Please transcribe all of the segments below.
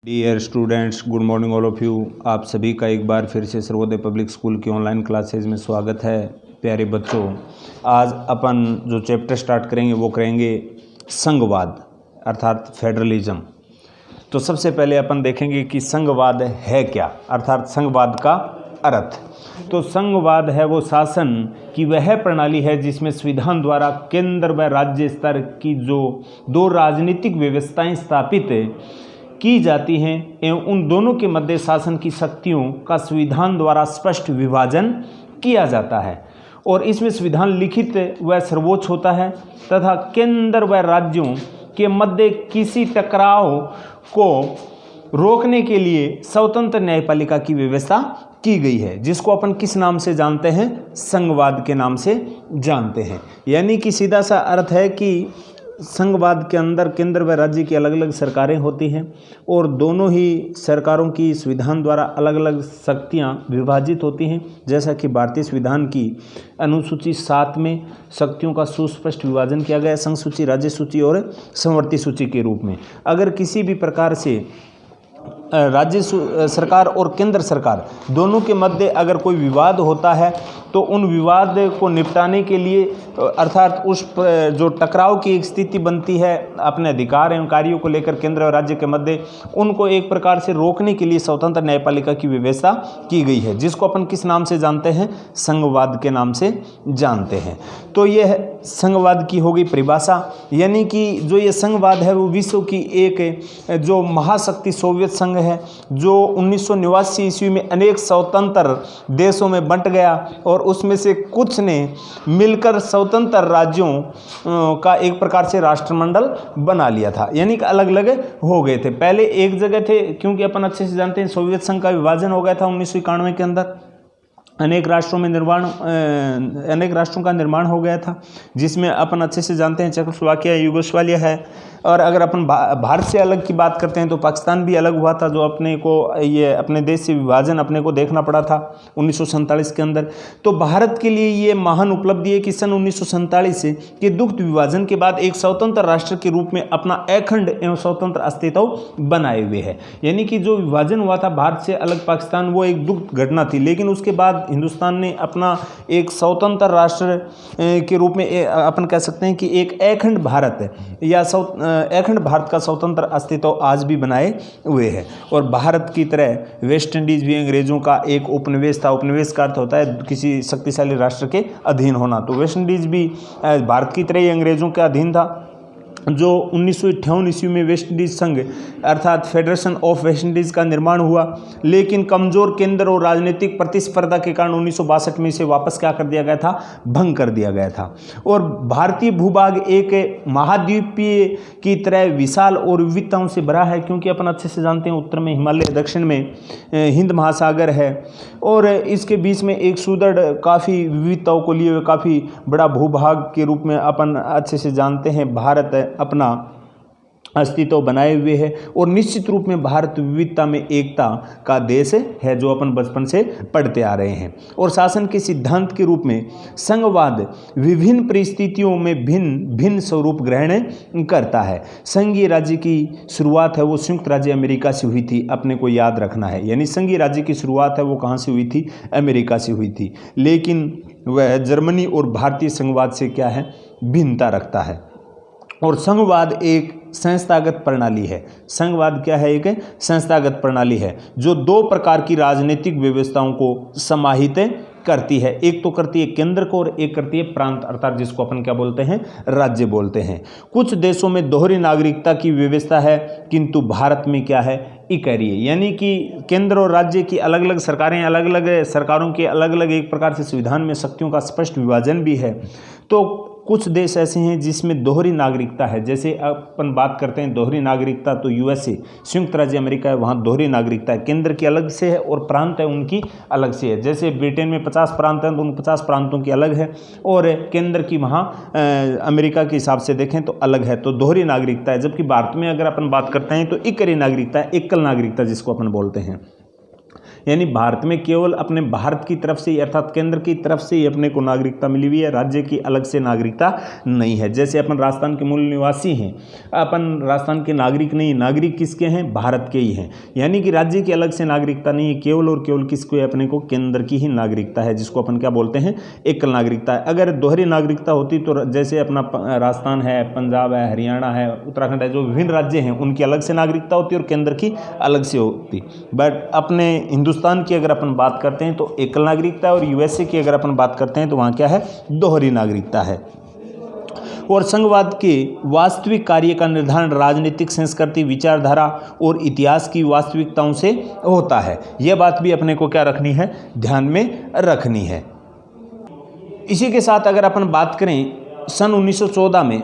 Dear students, good morning all of you. आप सभी का एक बार फिर से सर्वोदय पब्लिक स्कूल की ऑनलाइन क्लासेज में स्वागत है। प्यारे बच्चों, आज अपन जो चैप्टर स्टार्ट करेंगे वो करेंगे संघवाद अर्थात फेडरलिज्म। तो सबसे पहले अपन देखेंगे कि संघवाद है क्या, अर्थात संघवाद का अर्थ। तो संघवाद है वो शासन की वह प्रणाली है जिसमें संविधान द्वारा केंद्र व राज्य स्तर की जो दो राजनीतिक व्यवस्थाएं स्थापित की जाती हैं एवं उन दोनों के मध्य शासन की शक्तियों का संविधान द्वारा स्पष्ट विभाजन किया जाता है। और इसमें संविधान लिखित व सर्वोच्च होता है तथा केंद्र व राज्यों के मध्य किसी टकराव को रोकने के लिए स्वतंत्र न्यायपालिका की व्यवस्था की गई है, जिसको अपन किस नाम से जानते हैं? संघवाद के नाम से जानते हैं। यानी कि सीधा सा अर्थ है कि संघवाद के अंदर केंद्र व राज्य की अलग अलग सरकारें होती हैं और दोनों ही सरकारों की संविधान द्वारा अलग अलग शक्तियां विभाजित होती हैं। जैसा कि भारतीय संविधान की अनुसूची 7 में शक्तियों का सुस्पष्ट विभाजन किया गया है, संघ सूची, राज्य सूची और समवर्ती सूची के रूप में। अगर किसी भी प्रकार से राज्य सरकार और केंद्र सरकार दोनों के मध्य अगर कोई विवाद होता है तो उन विवाद को निपटाने के लिए अर्थात उस जो टकराव की एक स्थिति बनती है अपने अधिकार एवं कार्यों को लेकर केंद्र और राज्य के मध्य, उनको एक प्रकार से रोकने के लिए स्वतंत्र न्यायपालिका की व्यवस्था की गई है, जिसको अपन किस नाम से जानते हैं? संघवाद के नाम से जानते हैं। तो यह संघवाद की हो गई परिभाषा। यानी कि जो ये संघवाद है वो विश्व की एक जो महाशक्ति सोवियत संघ है, जो 1989 ईस्वी में अनेक स्वतंत्र देशों में बंट गया और उसमें से कुछ ने मिलकर स्वतंत्र राज्यों का एक प्रकार से राष्ट्रमंडल बना लिया था। यानी कि अलग अलग हो गए थे। पहले एक जगह थे, क्योंकि अपन अच्छे से जानते हैं सोवियत संघ का विभाजन हो गया था 1991 के अंदर। अनेक राष्ट्रों का निर्माण हो गया था, जिसमें अपन अच्छे से जानते हैं चेकोस्लोवाकिया, युगोस्लाविया है। और अगर अपन भारत से अलग की बात करते हैं तो पाकिस्तान भी अलग हुआ था, जो अपने को ये अपने देश से विभाजन अपने को देखना पड़ा था 1947 के अंदर। तो भारत के लिए ये महान उपलब्धि है कि सन 1947 के दुग्ध विभाजन के बाद एक स्वतंत्र राष्ट्र के रूप में अपना अखंड एवं स्वतंत्र अस्तित्व बनाए हुए है। यानी कि जो विभाजन हुआ था भारत से अलग पाकिस्तान, वो एक दुग्ध घटना थी, लेकिन उसके बाद हिंदुस्तान ने अपना एक स्वतंत्र राष्ट्र के रूप में अपन कह सकते हैं कि एक अखंड भारत या अखंड भारत का स्वतंत्र अस्तित्व आज भी बनाए हुए है। और भारत की तरह वेस्ट इंडीज भी अंग्रेजों का एक उपनिवेश था। उपनिवेश का अर्थ होता है किसी शक्तिशाली राष्ट्र के अधीन होना। तो वेस्ट इंडीज भी भारत की तरह ही अंग्रेजों के अधीन था। जो 1958 ईस्वी में वेस्ट इंडीज संघ अर्थात फेडरेशन ऑफ वेस्ट इंडीज का निर्माण हुआ, लेकिन कमजोर केंद्र और राजनीतिक प्रतिस्पर्धा के कारण 1962 में इसे वापस क्या कर दिया गया था? भंग कर दिया गया था। और भारतीय भूभाग एक महाद्वीपीय की तरह विशाल और विविधताओं से भरा है, क्योंकि अपन अच्छे से जानते हैं उत्तर में हिमालय, दक्षिण में हिंद महासागर है और इसके बीच में एक सुदृढ़ काफ़ी विविधताओं को लिए हुए काफ़ी बड़ा भूभाग के रूप में अपन अच्छे से जानते हैं भारत अपना अस्तित्व बनाए हुए है। और निश्चित रूप में भारत विविधता में एकता का देश है, जो अपन बचपन से पढ़ते आ रहे हैं। और शासन के सिद्धांत के रूप में संघवाद विभिन्न परिस्थितियों में भिन्न भिन्न स्वरूप ग्रहण करता है। संघीय राज्य की शुरुआत है वो संयुक्त राज्य अमेरिका से हुई थी, अपने को याद रखना है। यानी संघीय राज्य की शुरुआत है वो कहाँ से हुई थी? अमेरिका से हुई थी, लेकिन वह जर्मनी और भारतीय संघवाद से क्या है? भिन्नता रखता है। और संघवाद एक संस्थागत प्रणाली है। संघवाद क्या है? एक संस्थागत प्रणाली है जो दो प्रकार की राजनीतिक व्यवस्थाओं को समाहित करती है। एक तो करती है केंद्र को और एक करती है प्रांत, अर्थात जिसको अपन क्या बोलते हैं? राज्य बोलते हैं। कुछ देशों में दोहरी नागरिकता की व्यवस्था है, किंतु भारत में क्या है? इकहरी है। यानी कि केंद्र और राज्य की अलग अलग सरकारें, अलग अलग सरकारों के अलग अलग एक प्रकार से संविधान में शक्तियों का स्पष्ट विभाजन भी है। तो कुछ देश ऐसे हैं जिसमें दोहरी नागरिकता है। जैसे अपन बात करते हैं दोहरी नागरिकता, तो यूएसए संयुक्त राज्य अमेरिका है, वहाँ दोहरी नागरिकता है। केंद्र की अलग से है और प्रांत है उनकी अलग से है। जैसे ब्रिटेन में 50 प्रांत हैं तो उन 50 प्रांतों की अलग है, और केंद्र की वहाँ अमेरिका के हिसाब से देखें तो अलग है। तो दोहरी नागरिकता है। जबकि भारत में अगर अपन बात करते हैं तो इकहरी नागरिकता है, एकल नागरिकता जिसको अपन बोलते हैं। यानी भारत में केवल अपने भारत की तरफ से अर्थात केंद्र की तरफ से ही अपने को नागरिकता मिली हुई है, राज्य की अलग से नागरिकता नहीं है। जैसे अपन राजस्थान के मूल निवासी हैं, अपन राजस्थान के नागरिक नहीं, नागरिक किसके हैं? भारत के ही हैं। यानी कि राज्य की अलग से नागरिकता नहीं है, केवल और केवल किसको है? अपने को केंद्र की ही नागरिकता है, जिसको अपन क्या बोलते हैं? एकल नागरिकता है। अगर दोहरी नागरिकता होती तो जैसे अपना राजस्थान है, पंजाब है, हरियाणा है, उत्तराखंड है, जो विभिन्न राज्य हैं उनकी अलग से नागरिकता होती और केंद्र की अलग से होती। बट अपने हिंदुस्तान की अगर अपन बात करते हैं तो एकल नागरिकता है, और यूएसए की अगर अपन बात करते हैं तो वहाँ क्या है? दोहरी नागरिकता है। और संघवाद के वास्तविक कार्य का निर्धारण राजनीतिक संस्कृति, विचारधारा और इतिहास की वास्तविकताओं से होता है। यह बात भी अपने को क्या रखनी है? ध्यान में रखनी है। इसी के साथ अगर अपन बात करें सन 1914 में,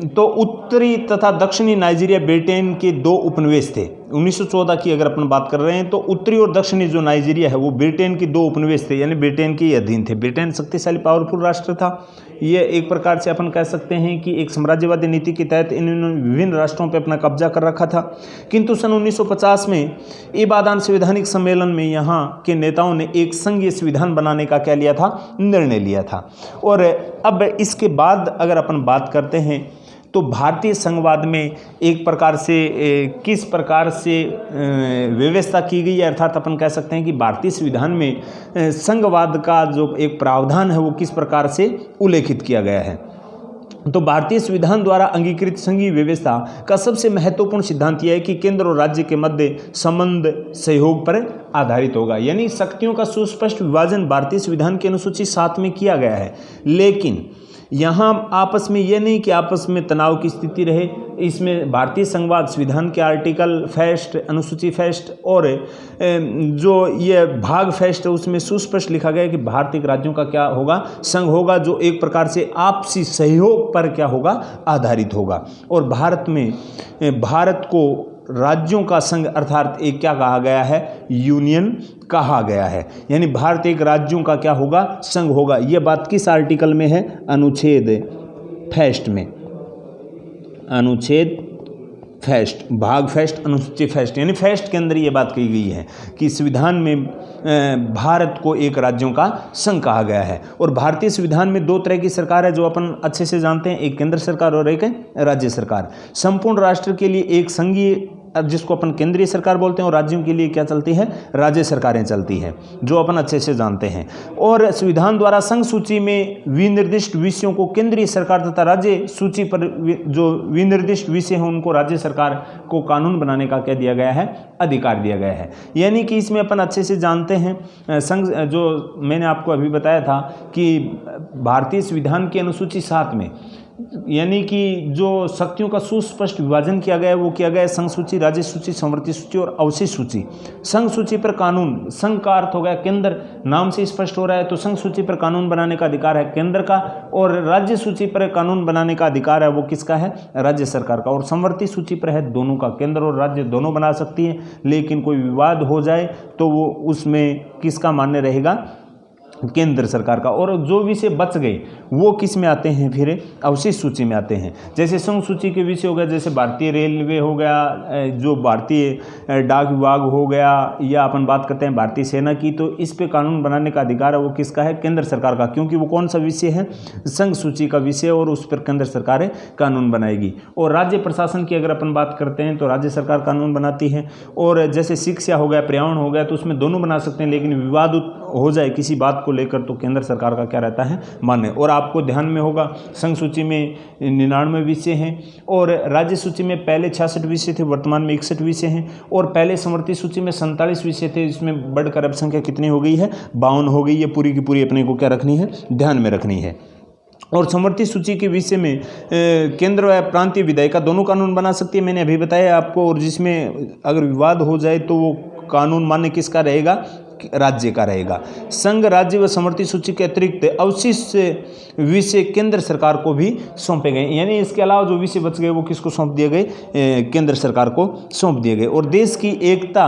तो उत्तरी तथा दक्षिणी नाइजीरिया ब्रिटेन के दो उपनिवेश थे। 1914 की अगर अपन बात कर रहे हैं तो उत्तरी और दक्षिणी जो नाइजीरिया है वो ब्रिटेन के दो उपनिवेश थे, यानी ब्रिटेन के अधीन थे। ब्रिटेन शक्तिशाली पावरफुल राष्ट्र था। ये एक प्रकार से अपन कह सकते हैं कि एक साम्राज्यवादी नीति के तहत इन्होंने विभिन्न राष्ट्रों पर अपना कब्जा कर रखा था। किंतु सन 1950 में इबादान संवैधानिक सम्मेलन में यहाँ के नेताओं ने एक संघीय संविधान बनाने का क्या लिया था? निर्णय लिया था। और अब इसके बाद अगर अपन बात करते हैं तो भारतीय संघवाद में एक प्रकार से किस प्रकार से व्यवस्था की गई है, अर्थात अपन कह सकते हैं कि भारतीय संविधान में संघवाद का जो एक प्रावधान है वो किस प्रकार से उल्लेखित किया गया है। तो भारतीय संविधान द्वारा अंगीकृत संघीय व्यवस्था का सबसे महत्वपूर्ण सिद्धांत यह है कि केंद्र और राज्य के मध्य संबंध सहयोग पर आधारित होगा। यानी शक्तियों का सुस्पष्ट विभाजन भारतीय संविधान की अनुसूची 7 में किया गया है, लेकिन यहाँ आपस में यह नहीं कि आपस में तनाव की स्थिति रहे। इसमें भारतीय संघवाद संविधान के आर्टिकल फर्स्ट, अनुसूची फर्स्ट और जो ये भाग फर्स्ट है उसमें सुस्पष्ट लिखा गया है कि भारतीय राज्यों का क्या होगा? संघ होगा, जो एक प्रकार से आपसी सहयोग पर क्या होगा? आधारित होगा। और भारत में भारत को राज्यों का संघ अर्थात एक क्या कहा गया है? यूनियन कहा गया है। यानी भारत एक राज्यों का क्या होगा? संघ होगा। यह बात किस आर्टिकल में है? अनुच्छेद फर्स्ट में, अनुच्छेद फर्स्ट, भाग फर्स्ट, अनुसूची फर्स्ट, यानी फर्स्ट के अंदर ये बात कही गई है कि संविधान में भारत को एक राज्यों का संघ कहा गया है। और भारतीय संविधान में दो तरह की सरकार है जो अपन अच्छे से जानते हैं, एक केंद्र सरकार और एक राज्य सरकार। संपूर्ण राष्ट्र के लिए एक संघीय, जिसको अपन केंद्रीय सरकार बोलते हैं, और राज्यों के लिए क्या चलती है? राज्य सरकारें चलती हैं, जो अपन अच्छे से जानते हैं। और संविधान द्वारा संघ सूची में विनिर्दिष्ट विषयों को केंद्रीय सरकार तथा राज्य सूची पर जो विनिर्दिष्ट विषय हैं उनको राज्य सरकार को कानून बनाने का क्या दिया गया है? अधिकार दिया गया है। यानी कि इसमें अपन अच्छे से जानते हैं संघ, जो मैंने आपको अभी बताया था कि भारतीय संविधान की अनुसूची 7 में यानी कि जो शक्तियों का सुस्पष्ट विभाजन किया गया है वो किया गया है संघ सूची, राज्य सूची, समवर्ती सूची और अवशेष सूची। संघ सूची पर कानून, संघ का अर्थ हो गया केंद्र, नाम से स्पष्ट हो रहा है, तो संघ सूची पर कानून बनाने का अधिकार है केंद्र का, और राज्य सूची पर कानून बनाने का अधिकार है वो किसका है? राज्य सरकार का। और समवर्ती सूची पर है दोनों का, केंद्र और राज्य दोनों बना सकती है, लेकिन कोई विवाद हो जाए तो वो उसमें किसका मान्य रहेगा? केंद्र सरकार का। और जो विषय बच गए वो किस में आते हैं? फिर अवशेष सूची में आते हैं। जैसे संघ सूची के विषय हो गया, जैसे भारतीय रेलवे हो गया, जो भारतीय डाक विभाग हो गया, या अपन बात करते हैं भारतीय सेना की, तो इस पे कानून बनाने का अधिकार है वो किसका है? केंद्र सरकार का, क्योंकि वो कौन सा विषय है? संघ सूची का विषय, और उस पर केंद्र सरकार कानून बनाएगी। और राज्य प्रशासन की अगर अपन बात करते हैं तो राज्य सरकार कानून बनाती है। और जैसे शिक्षा हो गया, पर्यावरण हो गया, तो उसमें दोनों बना सकते हैं, लेकिन विवाद हो जाए किसी बात को लेकर तो केंद्र सरकार का क्या रहता है? मान्य। और आपको ध्यान में होगा संघ सूची में 99 विषय हैं, और राज्य सूची में पहले 66 विषय थे, वर्तमान में 61 विषय हैं, और पहले समवर्ती सूची में 47 विषय थे, इसमें बढ़कर अब संख्या कितनी हो गई है? 52 हो गई है। पूरी की पूरी अपने को क्या रखनी है? ध्यान में रखनी है। और समवर्ती सूची के विषय में केंद्र व प्रांतीय विधायिका दोनों कानून बना सकती है, मैंने अभी बताया आपको। और जिसमें अगर विवाद हो जाए तो वो कानून मान्य किसका रहेगा? राज्य का रहेगा। संघ, राज्य व समवर्ती सूची के अतिरिक्त अवशिष्ट विषय केंद्र सरकार को भी सौंपे गए। यानी इसके अलावा जो विषय बच गए वो किसको सौंप दिए गए? केंद्र सरकार को सौंप दिए गए। और देश की एकता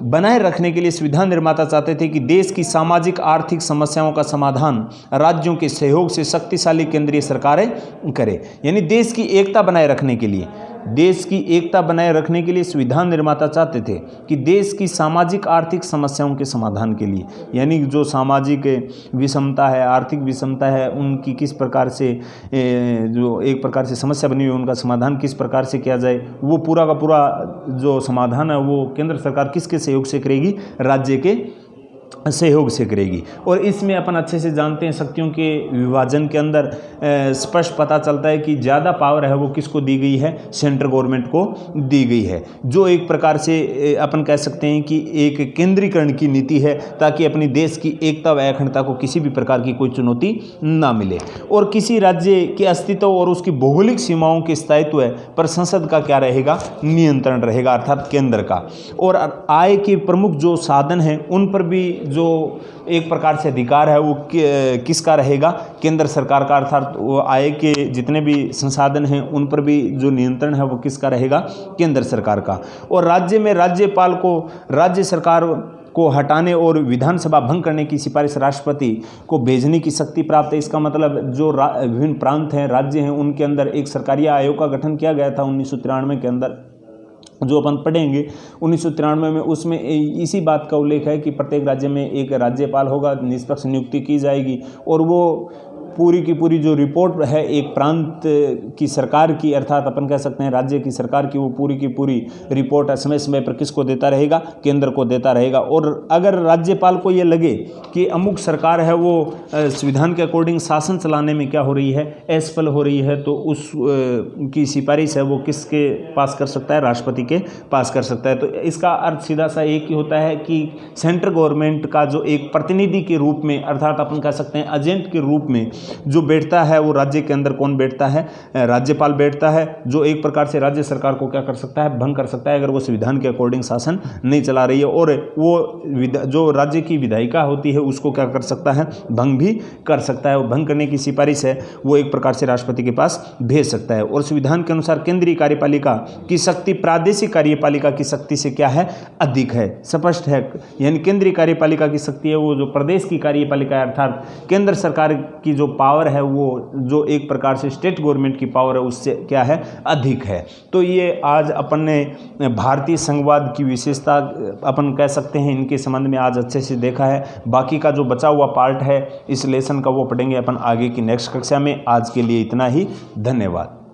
बनाए रखने के लिए संविधान निर्माता चाहते थे कि देश की सामाजिक आर्थिक समस्याओं का समाधान राज्यों के सहयोग से शक्तिशाली केंद्रीय सरकारें करें। यानी देश की एकता बनाए रखने के लिए देश की एकता बनाए रखने के लिए संविधान निर्माता चाहते थे कि देश की सामाजिक आर्थिक समस्याओं के समाधान के लिए, यानी जो सामाजिक विषमता है, आर्थिक विषमता है, उनकी किस प्रकार से जो एक प्रकार से समस्या बनी हुई है, उनका समाधान किस प्रकार से किया जाए, वो पूरा का पूरा जो समाधान है वो केंद्र सरकार किसके सहयोग से करेगी, राज्य के सहयोग से करेगी। और इसमें अपन अच्छे से जानते हैं शक्तियों के विभाजन के अंदर स्पष्ट पता चलता है कि ज़्यादा पावर है वो किसको दी गई है, सेंट्रल गवर्नमेंट को दी गई है, जो एक प्रकार से अपन कह सकते हैं कि एक केंद्रीकरण की नीति है, ताकि अपनी देश की एकता व अखंडता को किसी भी प्रकार की कोई चुनौती ना मिले। और किसी राज्य के अस्तित्व और उसकी भौगोलिक सीमाओं के स्थायित्व पर संसद का क्या रहेगा, नियंत्रण रहेगा, अर्थात केंद्र का। और आय के प्रमुख जो साधन हैं उन पर भी जो एक प्रकार से अधिकार है वो किसका रहेगा, केंद्र सरकार का, अर्थात वो आय के जितने भी संसाधन हैं उन पर भी जो नियंत्रण है वो किसका रहेगा, केंद्र सरकार का। और राज्य में राज्यपाल को राज्य सरकार को हटाने और विधानसभा भंग करने की सिफारिश राष्ट्रपति को भेजने की शक्ति प्राप्त है। इसका मतलब जो विभिन्न प्रांत हैं, राज्य हैं, उनके अंदर एक सरकारी आयोग का गठन किया गया था 1993 के अंदर, जो अपन पढ़ेंगे 1993 में। उसमें इसी बात का उल्लेख है कि प्रत्येक राज्य में एक राज्यपाल होगा, निष्पक्ष नियुक्ति की जाएगी, और वो पूरी की पूरी जो रिपोर्ट है एक प्रांत की सरकार की, अर्थात अपन कह सकते हैं राज्य की सरकार की, वो पूरी की पूरी रिपोर्ट समय समय पर किसको देता रहेगा, केंद्र को देता रहेगा। और अगर राज्यपाल को ये लगे कि अमुक सरकार है वो संविधान के अकॉर्डिंग शासन चलाने में क्या हो रही है, असफल हो रही है, तो उस की सिफारिश है वो किसके पास कर सकता है, राष्ट्रपति के पास कर सकता है। तो इसका अर्थ सीधा सा एक ही होता है कि सेंट्रल गवर्नमेंट का जो एक प्रतिनिधि के रूप में, अर्थात अपन कह सकते हैं एजेंट के रूप में जो बैठता है, वो राज्य के अंदर कौन बैठता है, राज्यपाल बैठता है, जो एक प्रकार से राज्य सरकार को क्या कर सकता है, भंग कर सकता है, अगर वो संविधान के अकॉर्डिंग शासन नहीं चला रही है। और वो जो राज्य की विधायिका होती है उसको क्या कर सकता है, भंग भी कर सकता है। वो भंग करने की सिफारिश है वो एक प्रकार से राष्ट्रपति के पास भेज सकता है। और संविधान के अनुसार केंद्रीय कार्यपालिका की शक्ति प्रादेशिक कार्यपालिका की शक्ति से क्या है, अधिक है, स्पष्ट है। यानी केंद्रीय कार्यपालिका की शक्ति है वो जो प्रदेश की कार्यपालिका है, अर्थात केंद्र सरकार की जो पावर है वो जो एक प्रकार से स्टेट गवर्नमेंट की पावर है उससे क्या है, अधिक है। तो ये आज अपन ने भारतीय संघवाद की विशेषता अपन कह सकते हैं इनके संबंध में आज अच्छे से देखा है। बाकी का जो बचा हुआ पार्ट है इस लेसन का वो पढ़ेंगे अपन आगे की नेक्स्ट कक्षा में। आज के लिए इतना ही, धन्यवाद।